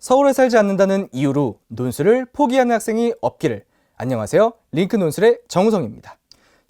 서울에 살지 않는다는 이유로 논술을 포기하는 학생이 없기를. 안녕하세요. 링크 논술의 정우성입니다.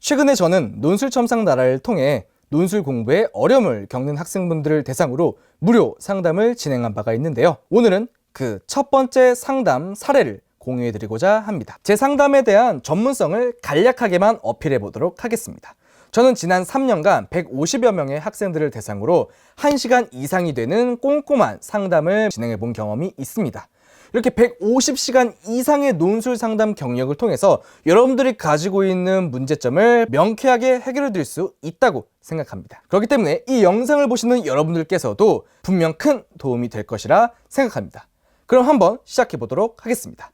최근에 저는 논술 첨삭 나라를 통해 논술 공부에 어려움을 겪는 학생분들을 대상으로 무료 상담을 진행한 바가 있는데요. 오늘은 그 첫 번째 상담 사례를 공유해드리고자 합니다. 제 상담에 대한 전문성을 간략하게만 어필해 보도록 하겠습니다. 저는 지난 3년간 150여 명의 학생들을 대상으로 1시간 이상이 되는 꼼꼼한 상담을 진행해 본 경험이 있습니다. 이렇게 150시간 이상의 논술 상담 경력을 통해서 여러분들이 가지고 있는 문제점을 명쾌하게 해결해 드릴 수 있다고 생각합니다. 그렇기 때문에 이 영상을 보시는 여러분들께서도 분명 큰 도움이 될 것이라 생각합니다. 그럼 한번 시작해 보도록 하겠습니다.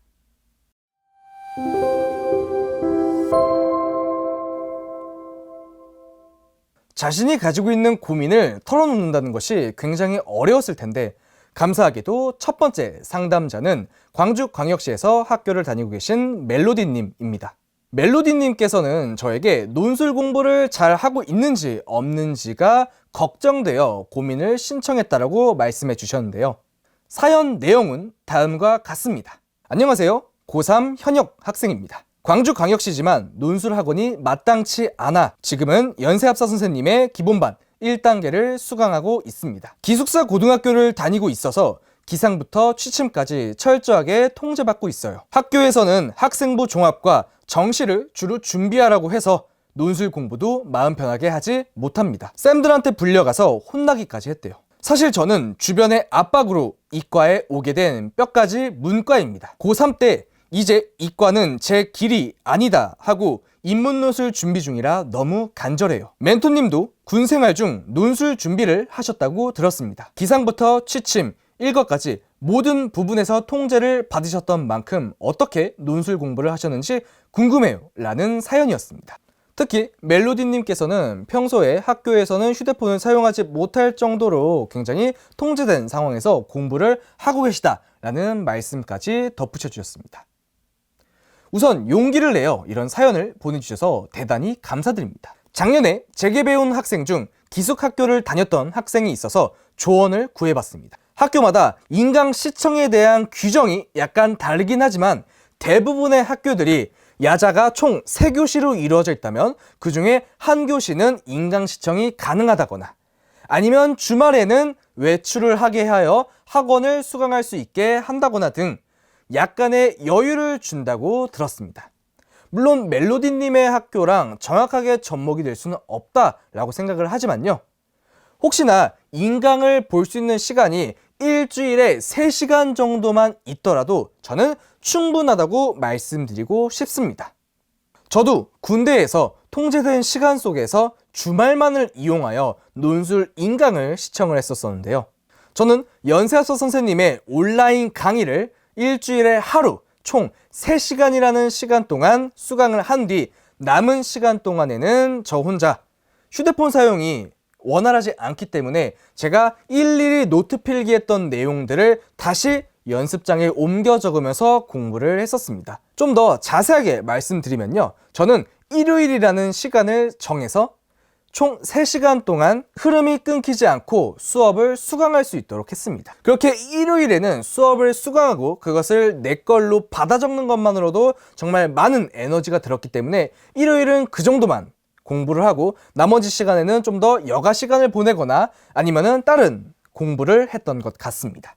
자신이 가지고 있는 고민을 털어놓는다는 것이 굉장히 어려웠을 텐데, 감사하게도 첫 번째 상담자는 광주광역시에서 학교를 다니고 계신 멜로디님입니다. 멜로디님께서는 저에게 논술 공부를 잘 하고 있는지 없는지가 걱정되어 고민을 신청했다라고 말씀해 주셨는데요. 사연 내용은 다음과 같습니다. 안녕하세요. 고3 현역 학생입니다. 광주광역시지만 논술 학원이 마땅치 않아 지금은 연세합사 선생님의 기본반 1단계를 수강하고 있습니다. 기숙사 고등학교를 다니고 있어서 기상부터 취침까지 철저하게 통제받고 있어요. 학교에서는 학생부 종합과 정시를 주로 준비하라고 해서 논술 공부도 마음 편하게 하지 못합니다. 쌤들한테 불려가서 혼나기까지 했대요. 사실 저는 주변의 압박으로 이과에 오게 된 뼈까지 문과입니다. 고3 때 이제 이과는 제 길이 아니다 하고 인문논술 준비 중이라 너무 간절해요. 멘토님도 군생활 중 논술 준비를 하셨다고 들었습니다. 기상부터 취침, 일과까지 모든 부분에서 통제를 받으셨던 만큼 어떻게 논술 공부를 하셨는지 궁금해요 라는 사연이었습니다. 특히 멜로디님께서는 평소에 학교에서는 휴대폰을 사용하지 못할 정도로 굉장히 통제된 상황에서 공부를 하고 계시다라는 말씀까지 덧붙여 주셨습니다. 우선 용기를 내어 이런 사연을 보내주셔서 대단히 감사드립니다. 작년에 재개배운 학생 중 기숙학교를 다녔던 학생이 있어서 조언을 구해봤습니다. 학교마다 인강시청에 대한 규정이 약간 다르긴 하지만 대부분의 학교들이 야자가 총 3교시로 이루어져 있다면 그 중에 한 교시는 인강시청이 가능하다거나 아니면 주말에는 외출을 하게 하여 학원을 수강할 수 있게 한다거나 등 약간의 여유를 준다고 들었습니다. 물론 멜로디님의 학교랑 정확하게 접목이 될 수는 없다라고 생각을 하지만요. 혹시나 인강을 볼 수 있는 시간이 일주일에 3시간 정도만 있더라도 저는 충분하다고 말씀드리고 싶습니다. 저도 군대에서 통제된 시간 속에서 주말만을 이용하여 논술 인강을 시청을 했었는데요. 저는 연세합사 선생님의 온라인 강의를 일주일에 하루 총 3시간이라는 시간 동안 수강을 한 뒤 남은 시간 동안에는 저 혼자 휴대폰 사용이 원활하지 않기 때문에 제가 일일이 노트 필기했던 내용들을 다시 연습장에 옮겨 적으면서 공부를 했었습니다. 좀 더 자세하게 말씀드리면요. 저는 일요일이라는 시간을 정해서 총 3시간 동안 흐름이 끊기지 않고 수업을 수강할 수 있도록 했습니다. 그렇게 일요일에는 수업을 수강하고 그것을 내 걸로 받아 적는 것만으로도 정말 많은 에너지가 들었기 때문에 일요일은 그 정도만 공부를 하고 나머지 시간에는 좀 더 여가 시간을 보내거나 아니면은 다른 공부를 했던 것 같습니다.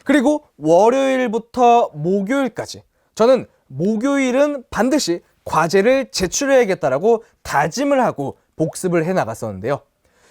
그리고 월요일부터 목요일까지 저는 목요일은 반드시 과제를 제출해야겠다라고 다짐을 하고 복습을 해 나갔었는데요.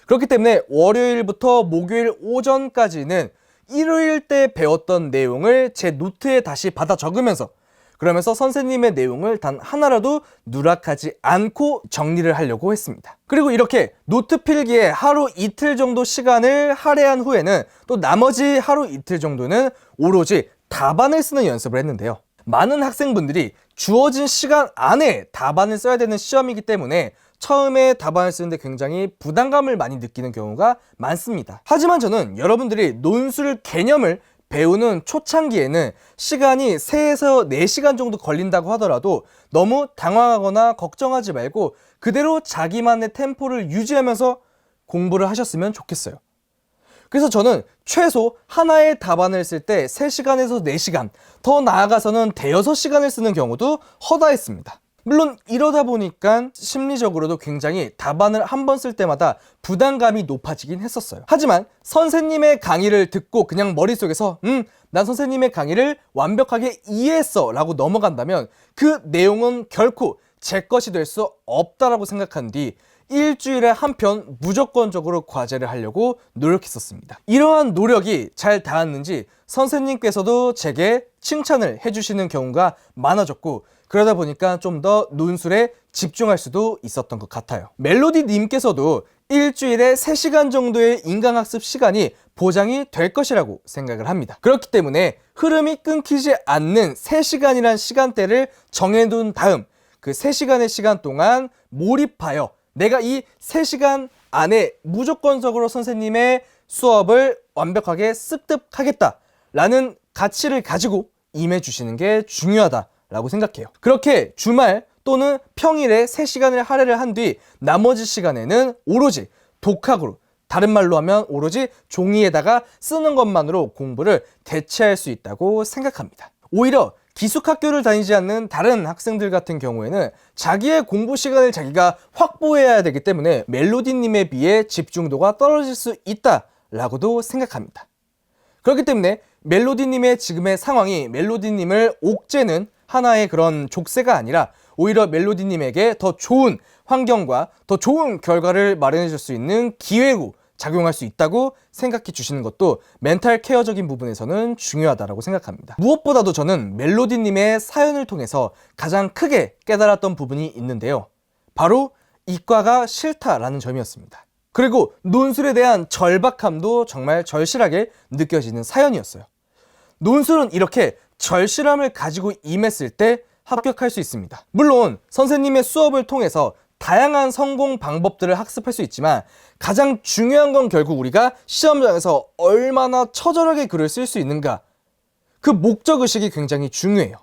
그렇기 때문에 월요일부터 목요일 오전까지는 일요일 때 배웠던 내용을 제 노트에 다시 받아 적으면서 그러면서 선생님의 내용을 단 하나라도 누락하지 않고 정리를 하려고 했습니다. 그리고 이렇게 노트 필기에 하루 이틀 정도 시간을 할애한 후에는 또 나머지 하루 이틀 정도는 오로지 답안을 쓰는 연습을 했는데요. 많은 학생분들이 주어진 시간 안에 답안을 써야 되는 시험이기 때문에 처음에 답안을 쓰는데 굉장히 부담감을 많이 느끼는 경우가 많습니다. 하지만 저는 여러분들이 논술 개념을 배우는 초창기에는 시간이 3에서 4시간 정도 걸린다고 하더라도 너무 당황하거나 걱정하지 말고 그대로 자기만의 템포를 유지하면서 공부를 하셨으면 좋겠어요. 그래서 저는 최소 하나의 답안을 쓸 때 3시간에서 4시간, 더 나아가서는 대여섯 시간을 쓰는 경우도 허다했습니다. 물론 이러다 보니까 심리적으로도 굉장히 답안을 한 번 쓸 때마다 부담감이 높아지긴 했었어요. 하지만 선생님의 강의를 듣고 그냥 머릿속에서 난 선생님의 강의를 완벽하게 이해했어 라고 넘어간다면 그 내용은 결코 제 것이 될 수 없다라고 생각한 뒤 일주일에 한 편 무조건적으로 과제를 하려고 노력했었습니다. 이러한 노력이 잘 닿았는지 선생님께서도 제게 칭찬을 해주시는 경우가 많아졌고, 그러다 보니까 좀 더 논술에 집중할 수도 있었던 것 같아요. 멜로디님께서도 일주일에 3시간 정도의 인강학습 시간이 보장이 될 것이라고 생각을 합니다. 그렇기 때문에 흐름이 끊기지 않는 3시간이란 시간대를 정해둔 다음 그 3시간의 시간 동안 몰입하여 내가 이 3시간 안에 무조건적으로 선생님의 수업을 완벽하게 습득하겠다라는 가치를 가지고 임해주시는 게 중요하다라고 생각해요. 그렇게 주말 또는 평일에 3시간을 할애를 한 뒤 나머지 시간에는 오로지 독학으로, 다른 말로 하면 오로지 종이에다가 쓰는 것만으로 공부를 대체할 수 있다고 생각합니다. 오히려 기숙학교를 다니지 않는 다른 학생들 같은 경우에는 자기의 공부 시간을 자기가 확보해야 되기 때문에 멜로디님에 비해 집중도가 떨어질 수 있다라고도 생각합니다. 그렇기 때문에 멜로디님의 지금의 상황이 멜로디님을 옥죄는 하나의 그런 족쇄가 아니라 오히려 멜로디님에게 더 좋은 환경과 더 좋은 결과를 마련해 줄 수 있는 기회로 작용할 수 있다고 생각해 주시는 것도 멘탈 케어적인 부분에서는 중요하다고 생각합니다. 무엇보다도 저는 멜로디님의 사연을 통해서 가장 크게 깨달았던 부분이 있는데요. 바로 이과가 싫다라는 점이었습니다. 그리고 논술에 대한 절박함도 정말 절실하게 느껴지는 사연이었어요. 논술은 이렇게 절실함을 가지고 임했을 때 합격할 수 있습니다. 물론 선생님의 수업을 통해서 다양한 성공 방법들을 학습할 수 있지만 가장 중요한 건 결국 우리가 시험장에서 얼마나 처절하게 글을 쓸 수 있는가, 그 목적의식이 굉장히 중요해요.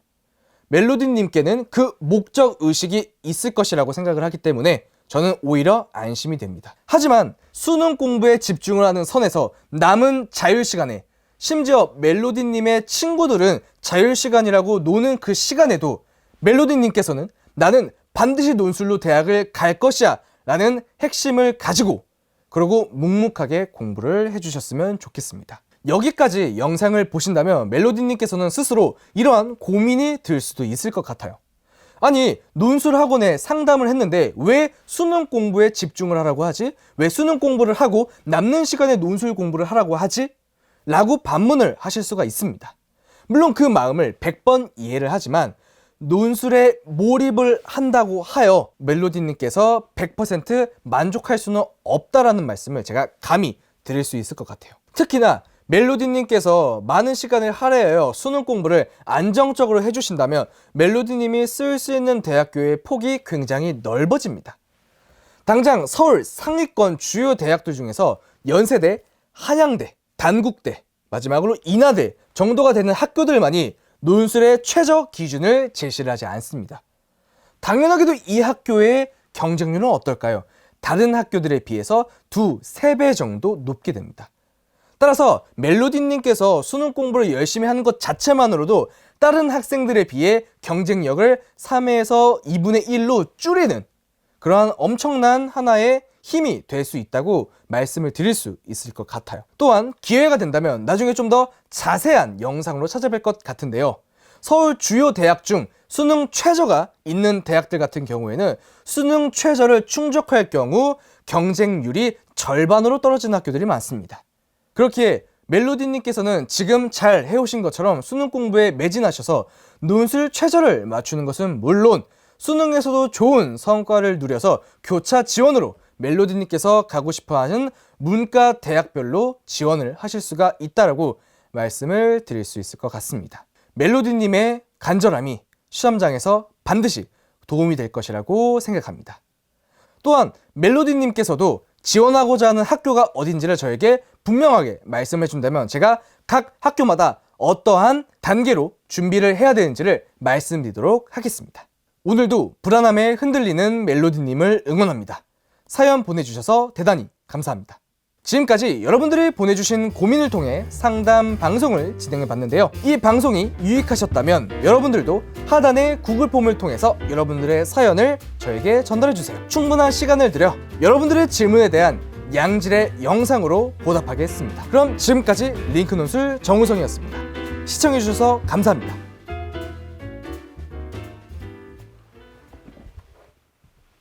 멜로디님께는 그 목적의식이 있을 것이라고 생각을 하기 때문에 저는 오히려 안심이 됩니다. 하지만 수능 공부에 집중을 하는 선에서 남은 자유시간에, 심지어 멜로디님의 친구들은 자유시간이라고 노는 그 시간에도 멜로디님께서는 나는 반드시 논술로 대학을 갈 것이야 라는 핵심을 가지고, 그리고 묵묵하게 공부를 해주셨으면 좋겠습니다. 여기까지 영상을 보신다면 멜로디님께서는 스스로 이러한 고민이 들 수도 있을 것 같아요. 아니, 논술 학원에 상담을 했는데 왜 수능 공부에 집중을 하라고 하지? 왜 수능 공부를 하고 남는 시간에 논술 공부를 하라고 하지? 라고 반문을 하실 수가 있습니다. 물론 그 마음을 100번 이해를 하지만 논술에 몰입을 한다고 하여 멜로디님께서 100% 만족할 수는 없다라는 말씀을 제가 감히 드릴 수 있을 것 같아요. 특히나 멜로디님께서 많은 시간을 할애하여 수능 공부를 안정적으로 해주신다면 멜로디님이 쓸 수 있는 대학교의 폭이 굉장히 넓어집니다. 당장 서울 상위권 주요 대학들 중에서 연세대, 한양대, 단국대, 마지막으로 인하대 정도가 되는 학교들만이 논술의 최저 기준을 제시를 하지 않습니다. 당연하게도 이 학교의 경쟁률은 어떨까요? 다른 학교들에 비해서 2, 3배 정도 높게 됩니다. 따라서 멜로디님께서 수능 공부를 열심히 하는 것 자체만으로도 다른 학생들에 비해 경쟁력을 3에서 2분의 1로 줄이는 그러한 엄청난 하나의 힘이 될 수 있다고 말씀을 드릴 수 있을 것 같아요. 또한 기회가 된다면 나중에 좀 더 자세한 영상으로 찾아뵐 것 같은데요. 서울 주요 대학 중 수능 최저가 있는 대학들 같은 경우에는 수능 최저를 충족할 경우 경쟁률이 절반으로 떨어지는 학교들이 많습니다. 그렇기에 멜로디님께서는 지금 잘 해오신 것처럼 수능 공부에 매진하셔서 논술 최저를 맞추는 것은 물론 수능에서도 좋은 성과를 누려서 교차 지원으로 멜로디님께서 가고 싶어하는 문과 대학별로 지원을 하실 수가 있다라고 말씀을 드릴 수 있을 것 같습니다. 멜로디님의 간절함이 시험장에서 반드시 도움이 될 것이라고 생각합니다. 또한 멜로디님께서도 지원하고자 하는 학교가 어딘지를 저에게 분명하게 말씀해 준다면 제가 각 학교마다 어떠한 단계로 준비를 해야 되는지를 말씀드리도록 하겠습니다. 오늘도 불안함에 흔들리는 멜로디님을 응원합니다. 사연 보내주셔서 대단히 감사합니다. 지금까지 여러분들이 보내주신 고민을 통해 상담 방송을 진행해 봤는데요. 이 방송이 유익하셨다면 여러분들도 하단의 구글 폼을 통해서 여러분들의 사연을 저에게 전달해 주세요. 충분한 시간을 들여 여러분들의 질문에 대한 양질의 영상으로 보답하겠습니다. 그럼 지금까지 링크 논술 정우성이었습니다. 시청해 주셔서 감사합니다.